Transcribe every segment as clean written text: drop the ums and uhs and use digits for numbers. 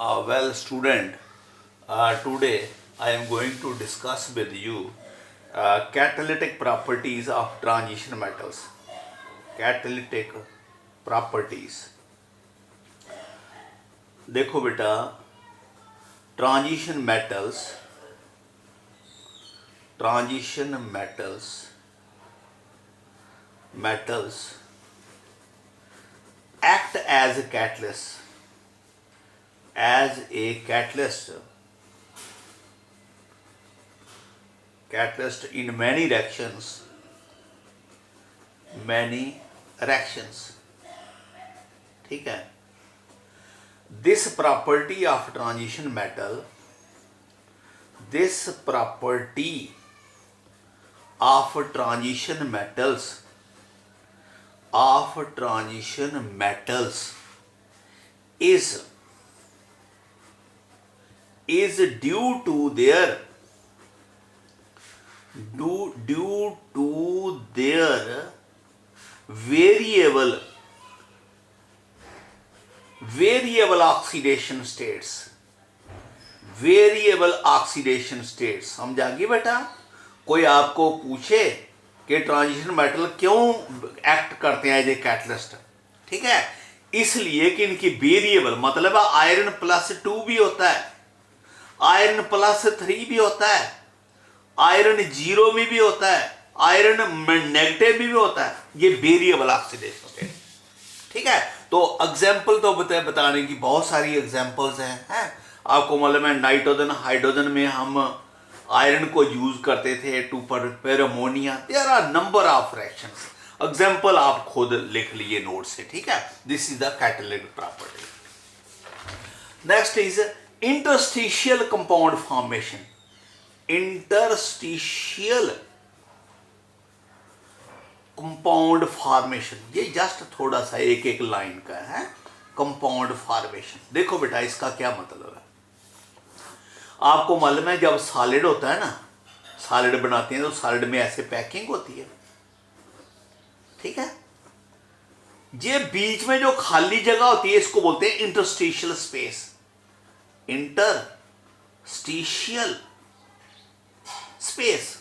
Well, student, today I am going to discuss with you catalytic properties of transition metals. Catalytic properties. देखो बेटा, transition metals act as a catalyst in many reactions. ठीक है. This property of transition metals is due to their variable oxidation states. समझ आ गई बेटा. कोई आपको पूछे कि ट्रांजिशन मेटल क्यों एक्ट करते हैं एज ए कैटलिस्ट, ठीक है, इसलिए कि इनकी वेरिएबल, मतलब आयरन +2 भी होता है, आयरन +3 भी होता है, आयरन 0 में भी होता है, आयरन नेगेटिव भी होता है. ये वेरिएबल ऑक्सीडेशन स्टेट. ठीक है. तो एग्जाम्पल तो बताने की बहुत सारी एग्जाम्पल्स हैं. आपको मालूम है नाइट्रोजन हाइड्रोजन में हम आयरन को यूज करते थे to prepare ammonia. There are number of reactions. Example आप खुद लिख लिए नोट से. ठीक है. This is the catalytic property. Next is interstitial compound formation. Interstitial compound formation, ये जस्ट थोड़ा सा एक लाइन का है. कंपाउंड फॉर्मेशन देखो बेटा, इसका क्या मतलब है. आपको मालूम है जब सॉलिड होता है ना, सॉलिड बनाते हैं तो सॉलिड में ऐसे पैकिंग होती है. ठीक है. ये बीच में जो खाली जगह होती है इसको बोलते हैं इंटरस्टिशियल स्पेस. इंटरस्टिशियल स्पेस,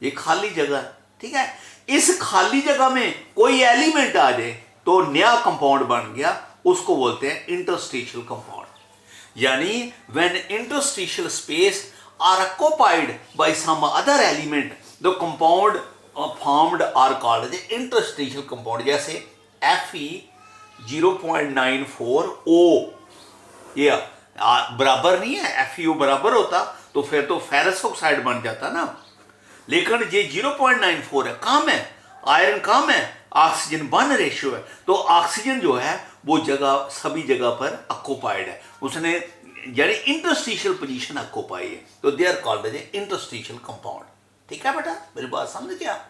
ये खाली जगह. ठीक है. इस खाली जगह में कोई एलिमेंट आ जाए तो नया कंपाउंड बन गया, उसको बोलते हैं इंटरस्टिशियल कंपाउंड. यानी when interstitial space are occupied by some other element, the compound formed are called as interstitial compound. जैसे Fe0.94O, ये बराबर नहीं है. FeO बराबर होता तो फिर तो फेरस ऑक्साइड बन जाता ना, लेकिन ये 0.94 है. काम है आयरन, काम है ऑक्सीजन 1 रेशियो है. तो ऑक्सीजन जो है वो जगह सभी जगह पर ऑक्युपाइड है, उसने यानी इंटरस्टिशियल पोजीशन ऑक्युपाई है. तो they are called as interstitial compound. ठीक है बेटा, मेरी बात समझ गया.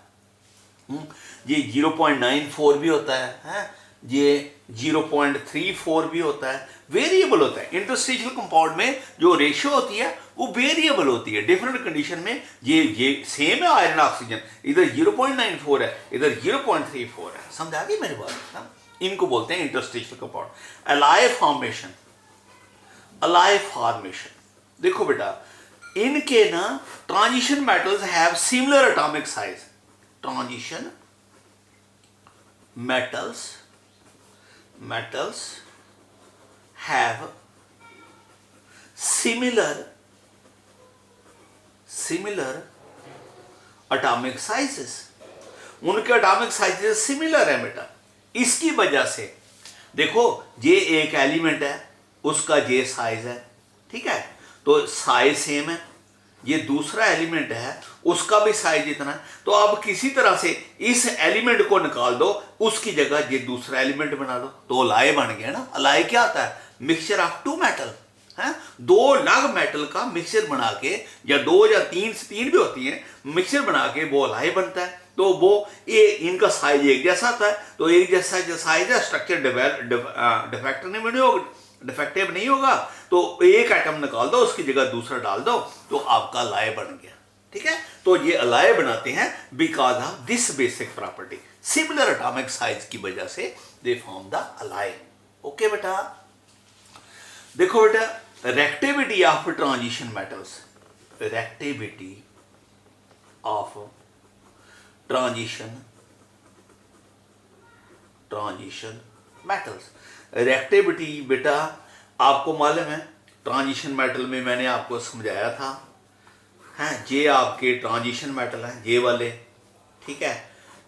ये 0.94 भी होता है, ये 0.34 भी होता है. वेरिएबल होता है. इंटरस्टिशियल कंपाउंड में जो रेशियो होती है वो वेरिएबल होती है. डिफरेंट कंडीशन में ये सेम है आयरन ऑक्सीजन, इधर 0.94 है, इधर 0.34 है. समझ आ गई मेरी बात. इनको बोलते हैं इंटरस्टिशियल कंपाउंड. अलाय फॉर्मेशन देखो बेटा, इनके ना transition metals have similar atomic size. Transition metals have similar atomic sizes. उनके एटॉमिक साइजेस सिमिलर है बेटा. इसकी वजह से देखो, ये एक एलिमेंट है, उसका ये साइज है. ठीक है. तो साइज सेम है. ये दूसरा एलिमेंट है, उसका भी साइज इतना है. तो अब किसी तरह से इस एलिमेंट को निकाल दो, उसकी जगह ये दूसरा एलिमेंट बना दो, तो अलाय बन गया ना. अलाय क्या होता है? मिक्सचर ऑफ टू मेटल है. दो अलग मेटल का मिक्सचर बना के, या दो या तीन भी होती है, मिक्सचर बना के वो अलाय बनता है. तो वो ये इनका साइज एक जैसा आता है. तो एक जैसा जो साइज है, स्ट्रक्चर डिफेक्टिव नहीं होगा. तो एक एटम निकाल दो, उसकी जगह दूसरा डाल दो, तो आपका अलाय बन गया. ठीक है. तो ये अलाय बनाते हैं because of this basic property. Similar atomic size की वजह से they form the ally. Okay बेटा. देखो बेटा, reactivity of transition metals, reactivity of transition metals. Reactivity बेटा आपको मालूम है, ट्रांजिशन मेटल में मैंने आपको समझाया था, हैं ये आपके ट्रांजिशन मेटल हैं, ये वाले, ठीक है।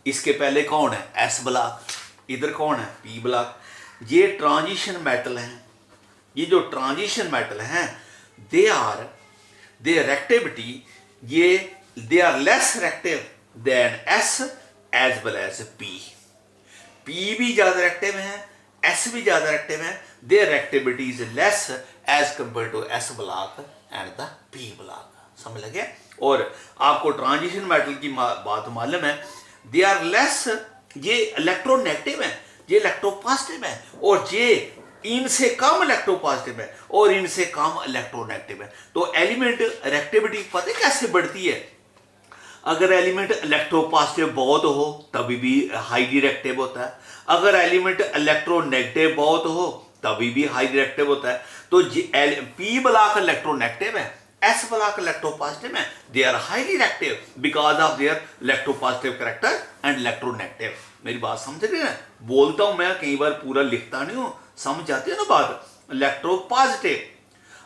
इसके पहले कौन है, एस ब्लॉक, इधर कौन है, पी ब्लॉक। ये ट्रांजिशन मेटल हैं, ये जो ट्रांजिशन मेटल हैं, दे आर रेक्टिविटी, ये they are less reactive than s as well as p. P भी ज़्यादा एक्टिव है, एस भी ज़्यादा एक्टिव है, their activity is less as compare to s block and the p block. समझ लगे। और आपको ट्रांजिशन मेटल की बात मालूम है, दे आर लेस, ये इलेक्ट्रोनेगेटिव है, ये इलेक्ट्रोपॉजिटिव है, और ये इनसे कम इलेक्ट्रोपॉजिटिव है और इनसे कम इलेक्ट्रोनेगेटिव है। तो एलिमेंट रिएक्टिविटी पता है कैसे बढ़ती है, अगर एलिमेंट इलेक्ट्रोपॉजिटिव बहुत हो तभी भी हाईली रिएक्टिव होता है, अगर एलिमेंट इलेक्ट्रोनेगेटिव बहुत हो तभी भी हाई रिएक्टिव होता है। तो पी ब्लॉक इलेक्ट्रोनेगेटिव है, एस ब्लॉक इलेक्ट्रोपॉजिटिव है, they are highly reactive because of their electropositive character and electronegative. मेरी बात समझ रही है। बोलता हूं मैं, कई बार पूरा लिखता नहीं हूं, समझ आती है ना बात। इलेक्ट्रोपॉजिटिव,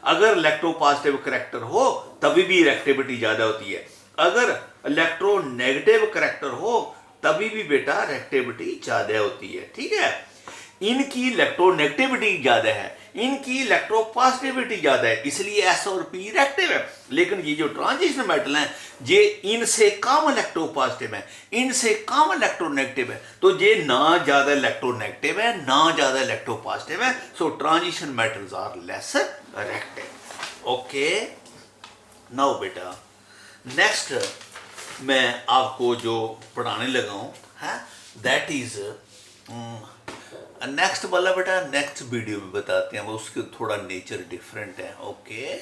अगर इलेक्ट्रोपॉजिटिव कैरेक्टर हो तभी भी रिएक्टिविटी ज्यादा होती है, अगर इलेक्ट्रोनेगेटिव कैरेक्टर हो तभी भी बेटा रिएक्टिविटी ज्यादा होती है, ठीक है। इनकी इलेक्ट्रोनेगेटिविटी ज्यादा है, इनकी इलेक्ट्रोपॉजिटिविटी ज्यादा है, इसलिए एस और पी रिएक्टिव है। लेकिन ये जो ट्रांजिशन मेटल हैं, ये इनसे कम इलेक्ट्रोपॉजिटिव है, इनसे कम इलेक्ट्रोनेगेटिव है, तो ये ना ज्यादा इलेक्ट्रोनेगेटिव है ना ज्यादा इलेक्ट्रोपॉजिटिव है। So transition metals are less reactive. Okay, now बेटा नेक्स्ट मैं आपको जो पढ़ाने लगा हूँ है, दैट इज नेक्स्ट वाला बेटा नेक्स्ट वीडियो में बताते हैं, वो उसके थोड़ा नेचर डिफरेंट है। ओके।